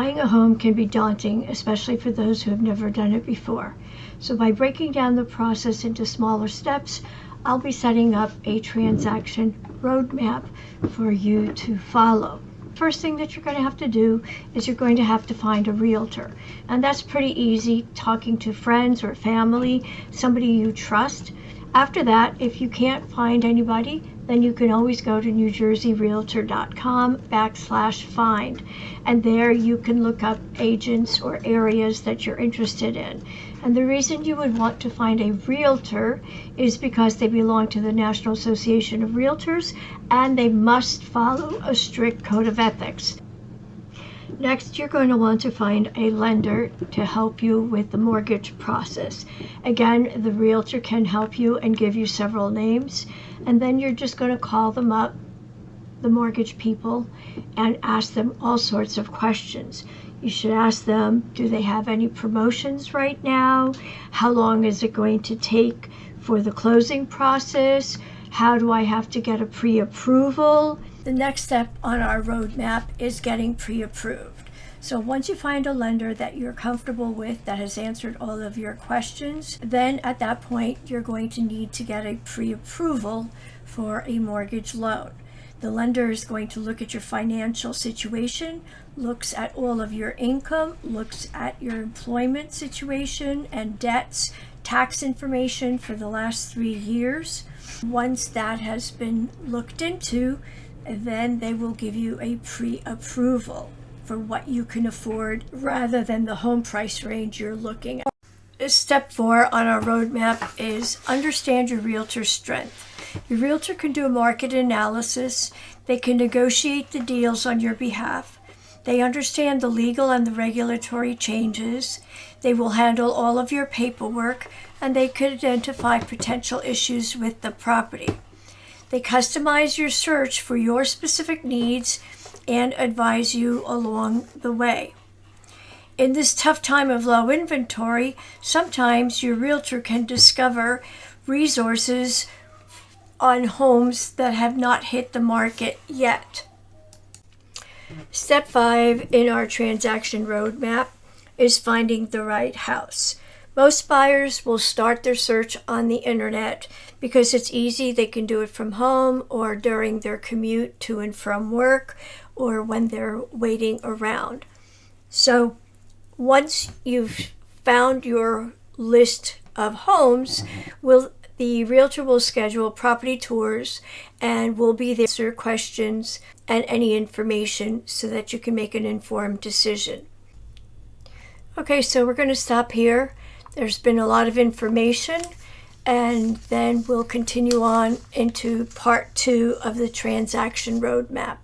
Buying a home can be daunting, especially for those who have never done it before. So by breaking down the process into smaller steps, I'll be setting up a transaction roadmap for you to follow. First thing that you're going to have to do is you're going to have to find a realtor. And that's pretty easy, talking to friends or family, somebody you trust. After that, if you can't find anybody, then you can always go to newjerseyrealtor.com/find. And there you can look up agents or areas that you're interested in. And the reason you would want to find a realtor is because they belong to the National Association of Realtors and they must follow a strict code of ethics. Next, you're going to want to find a lender to help you with the mortgage process. Again, the realtor can help you and give you several names, and then you're just going to call them up, the mortgage people, and ask them all sorts of questions. You should ask them, do they have any promotions right now? How long is it going to take for the closing process? How do I have to get a pre-approval? The next step on our roadmap is getting pre-approved. So once you find a lender that you're comfortable with that has answered all of your questions, then at that point you're going to need to get a pre-approval for a mortgage loan. The lender is going to look at your financial situation, looks at all of your income, looks at your employment situation and debts, tax information for the last 3 years. Once that has been looked into, then they will give you a pre-approval for what you can afford rather than the home price range you're looking at. Step 4 on our roadmap is understand your realtor's strength. Your realtor can do a market analysis. They can negotiate the deals on your behalf. They understand the legal and the regulatory changes. They will handle all of your paperwork, and they could identify potential issues with the property. They customize your search for your specific needs and advise you along the way. In this tough time of low inventory, sometimes your realtor can discover resources on homes that have not hit the market yet. Step 5 in our transaction roadmap is finding the right house. Most buyers will start their search on the internet because it's easy. They can do it from home or during their commute to and from work or when they're waiting around. So once you've found your list of homes, the realtor will schedule property tours and will be there to answer questions and any information so that you can make an informed decision. Okay, so we're going to stop here. There's been a lot of information, and then we'll continue on into part 2 of the transaction roadmap.